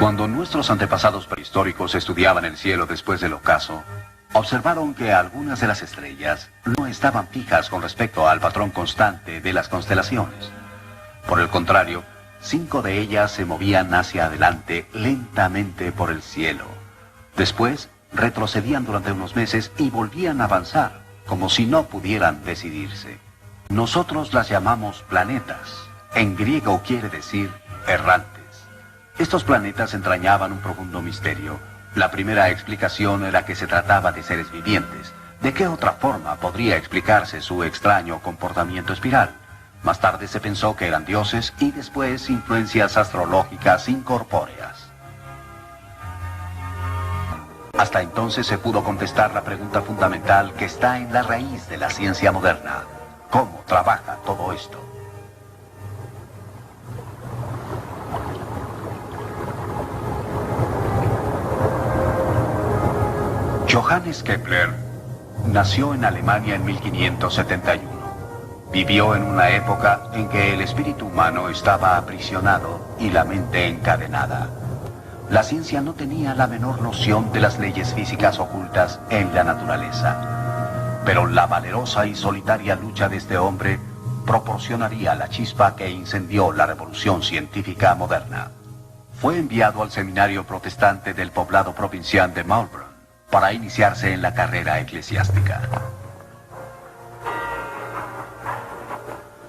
Cuando nuestros antepasados prehistóricos estudiaban el cielo después del ocaso, observaron que algunas de las estrellas no estaban fijas con respecto al patrón constante de las constelaciones. Por el contrario, 5 de ellas se movían hacia adelante lentamente por el cielo. Después, retrocedían durante unos meses y volvían a avanzar, como si no pudieran decidirse. Nosotros las llamamos planetas. En griego quiere decir errantes. Estos planetas entrañaban un profundo misterio. La primera explicación era que se trataba de seres vivientes. ¿De qué otra forma podría explicarse su extraño comportamiento espiral? Más tarde se pensó que eran dioses y después influencias astrológicas incorpóreas. Hasta entonces se pudo contestar la pregunta fundamental que está en la raíz de la ciencia moderna. ¿Cómo trabaja todo esto? Johannes Kepler nació en Alemania en 1571. Vivió en una época en que el espíritu humano estaba aprisionado y la mente encadenada. La ciencia no tenía la menor noción de las leyes físicas ocultas en la naturaleza. Pero la valerosa y solitaria lucha de este hombre proporcionaría la chispa que incendió la revolución científica moderna. Fue enviado al seminario protestante del poblado provincial de Maulbronn para iniciarse en la carrera eclesiástica.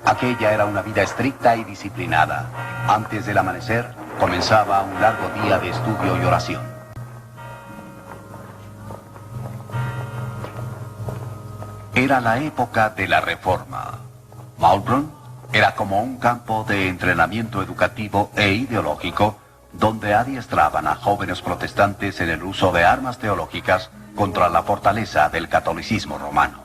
Aquella era una vida estricta y disciplinada. Antes del amanecer, comenzaba un largo día de estudio y oración. Era la época de la Reforma. Maulbronn era como un campo de entrenamiento educativo e ideológico donde adiestraban a jóvenes protestantes en el uso de armas teológicas contra la fortaleza del catolicismo romano.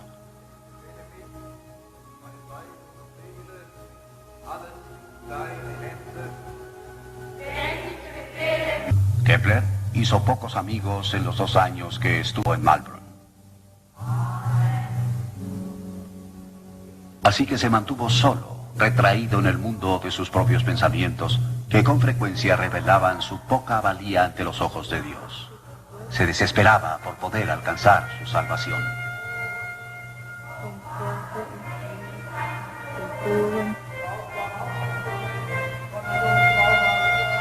Kepler hizo pocos amigos en los 2 años que estuvo en Maulbronn. Así que se mantuvo solo, retraído en el mundo de sus propios pensamientos, que con frecuencia revelaban su poca valía ante los ojos de Dios. Se desesperaba por poder alcanzar su salvación.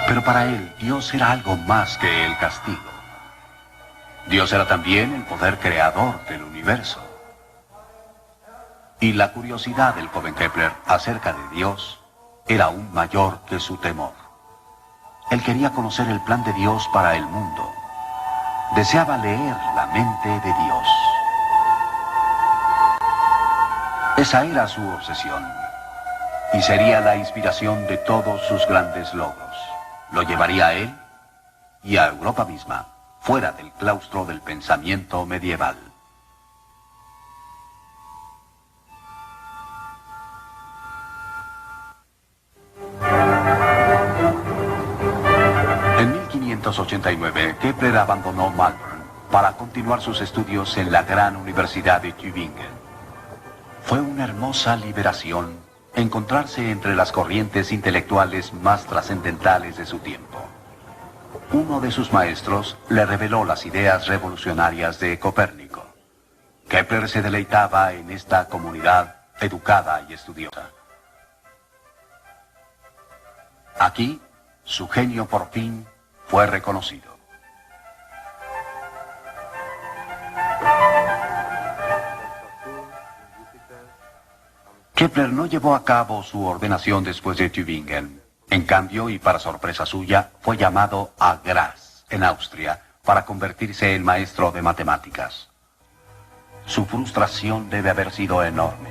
Pero para él, Dios era algo más que el castigo. Dios era también el poder creador del universo. Y la curiosidad del joven Kepler acerca de Dios era aún mayor que su temor. Él quería conocer el plan de Dios para el mundo. Deseaba leer la mente de Dios. Esa era su obsesión. Y sería la inspiración de todos sus grandes logros. Lo llevaría a él y a Europa misma, fuera del claustro del pensamiento medieval. En 1589, Kepler abandonó Maulbronn para continuar sus estudios en la gran Universidad de Tübingen. Fue una hermosa liberación encontrarse entre las corrientes intelectuales más trascendentales de su tiempo. Uno de sus maestros le reveló las ideas revolucionarias de Copérnico. Kepler se deleitaba en esta comunidad educada y estudiosa. Aquí, su genio por fin fue reconocido. Kepler no llevó a cabo su ordenación después de Tübingen. En cambio, y para sorpresa suya, fue llamado a Graz, en Austria, para convertirse en maestro de matemáticas. Su frustración debe haber sido enorme.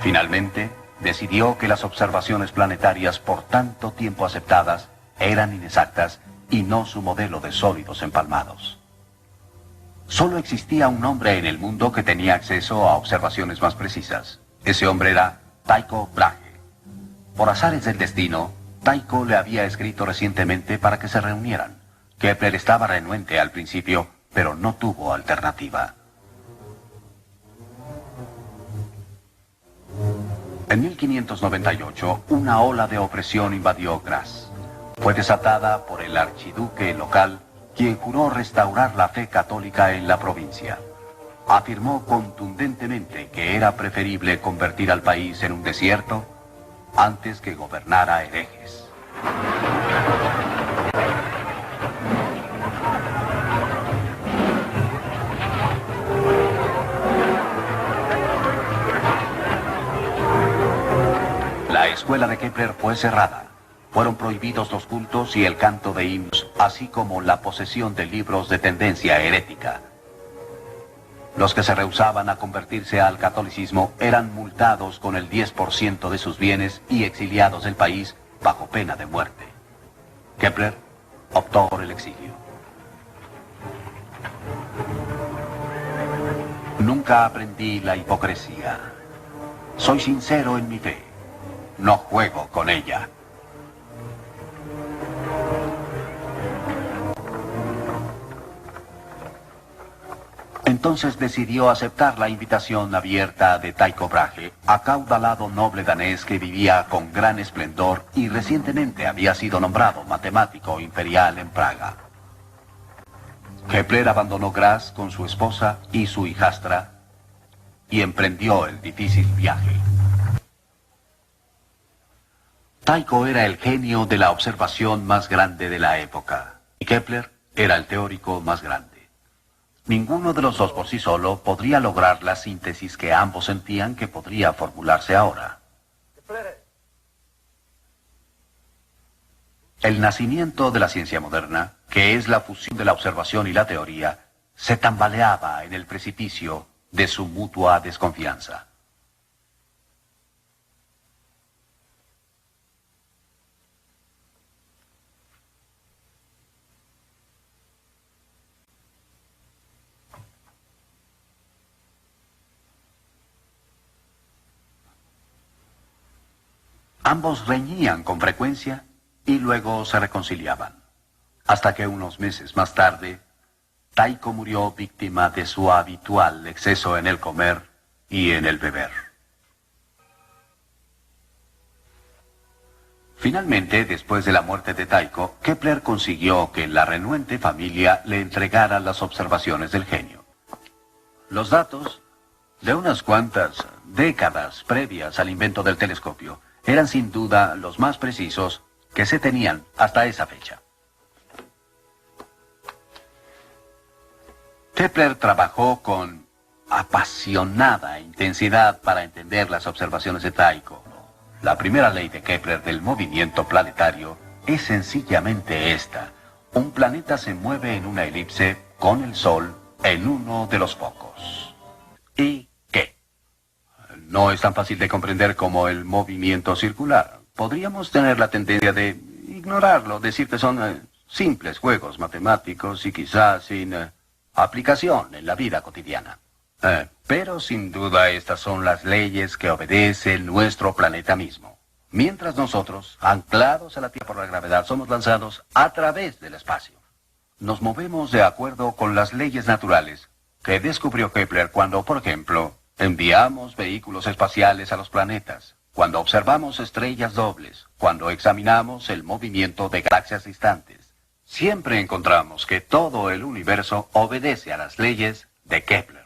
Finalmente, decidió que las observaciones planetarias por tanto tiempo aceptadas eran inexactas y no su modelo de sólidos empalmados. Solo existía un hombre en el mundo que tenía acceso a observaciones más precisas. Ese hombre era Tycho Brahe. Por azares del destino, Tycho le había escrito recientemente para que se reunieran. Kepler estaba renuente al principio, pero no tuvo alternativa. En 1598, una ola de opresión invadió Graz. Fue desatada por el archiduque local, quien juró restaurar la fe católica en la provincia. Afirmó contundentemente que era preferible convertir al país en un desierto antes que gobernar a herejes. La escuela de Kepler fue cerrada. Fueron prohibidos los cultos y el canto de himnos, así como la posesión de libros de tendencia herética. Los que se rehusaban a convertirse al catolicismo eran multados con el 10% de sus bienes y exiliados del país bajo pena de muerte. Kepler optó por el exilio. Nunca aprendí la hipocresía. Soy sincero en mi fe. No juego con ella. Entonces decidió aceptar la invitación abierta de Tycho Brahe, acaudalado noble danés que vivía con gran esplendor y recientemente había sido nombrado matemático imperial en Praga. Kepler abandonó Graz con su esposa y su hijastra y emprendió el difícil viaje. Tycho era el genio de la observación más grande de la época y Kepler era el teórico más grande. Ninguno de los dos por sí solo podría lograr la síntesis que ambos sentían que podría formularse ahora. El nacimiento de la ciencia moderna, que es la fusión de la observación y la teoría, se tambaleaba en el precipicio de su mutua desconfianza. Ambos reñían con frecuencia y luego se reconciliaban, hasta que unos meses más tarde, Tycho murió víctima de su habitual exceso en el comer y en el beber. Finalmente, después de la muerte de Tycho, Kepler consiguió que la renuente familia le entregara las observaciones del genio. Los datos de unas cuantas décadas previas al invento del telescopio eran sin duda los más precisos que se tenían hasta esa fecha. Kepler trabajó con apasionada intensidad para entender las observaciones de Tycho. La primera ley de Kepler del movimiento planetario es sencillamente esta. Un planeta se mueve en una elipse con el Sol en uno de los focos. ¿Y qué? No es tan fácil de comprender como el movimiento circular. Podríamos tener la tendencia de ignorarlo, decir que son simples juegos matemáticos y quizás sin aplicación en la vida cotidiana. Pero sin duda estas son las leyes que obedece nuestro planeta mismo. Mientras nosotros, anclados a la Tierra por la gravedad, somos lanzados a través del espacio. Nos movemos de acuerdo con las leyes naturales que descubrió Kepler cuando, por ejemplo, enviamos vehículos espaciales a los planetas, cuando observamos estrellas dobles, cuando examinamos el movimiento de galaxias distantes. Siempre encontramos que todo el universo obedece a las leyes de Kepler.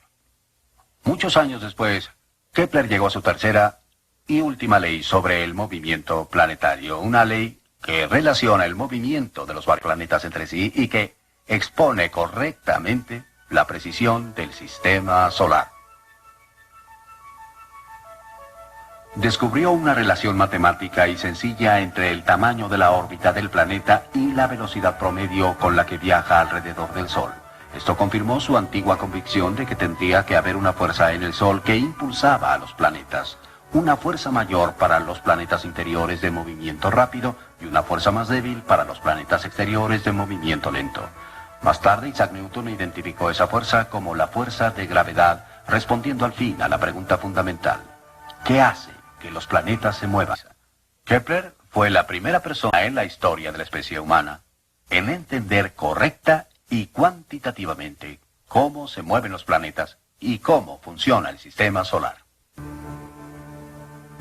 Muchos años después, Kepler llegó a su tercera y última ley sobre el movimiento planetario, una ley que relaciona el movimiento de los varios planetas entre sí y que expone correctamente la precisión del sistema solar. Descubrió una relación matemática y sencilla entre el tamaño de la órbita del planeta y la velocidad promedio con la que viaja alrededor del Sol. Esto confirmó su antigua convicción de que tendría que haber una fuerza en el Sol que impulsaba a los planetas. Una fuerza mayor para los planetas interiores de movimiento rápido y una fuerza más débil para los planetas exteriores de movimiento lento. Más tarde, Isaac Newton identificó esa fuerza como la fuerza de gravedad, respondiendo al fin a la pregunta fundamental: ¿qué hace que los planetas se muevan? Kepler fue la primera persona en la historia de la especie humana en entender correcta y cuantitativamente cómo se mueven los planetas y cómo funciona el sistema solar.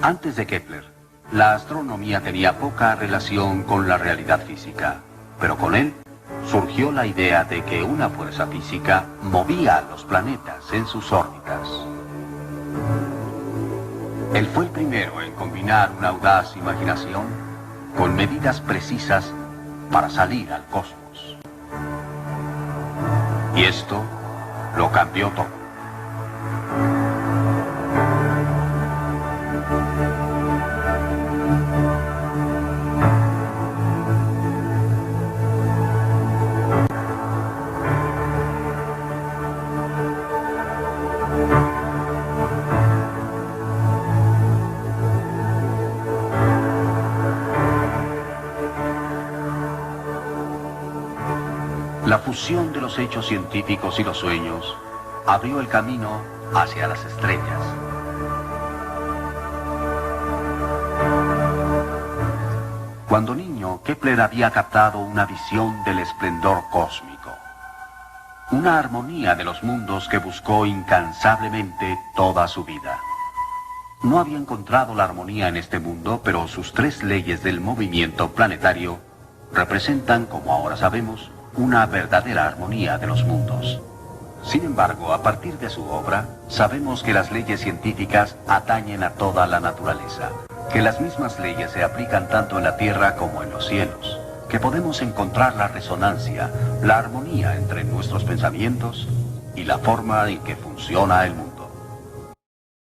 Antes de Kepler, la astronomía tenía poca relación con la realidad física, pero con él surgió la idea de que una fuerza física movía a los planetas en sus órbitas. Él fue el primero en combinar una audaz imaginación con medidas precisas para salir al cosmos. Y esto lo cambió todo. La fusión de los hechos científicos y los sueños abrió el camino hacia las estrellas. Cuando niño, Kepler había captado una visión del esplendor cósmico, una armonía de los mundos que buscó incansablemente toda su vida. No había encontrado la armonía en este mundo, pero sus 3 leyes del movimiento planetario representan, como ahora sabemos, una verdadera armonía de los mundos. Sin embargo, a partir de su obra, sabemos que las leyes científicas atañen a toda la naturaleza, que las mismas leyes se aplican tanto en la Tierra como en los cielos, que podemos encontrar la resonancia, la armonía entre nuestros pensamientos y la forma en que funciona el mundo.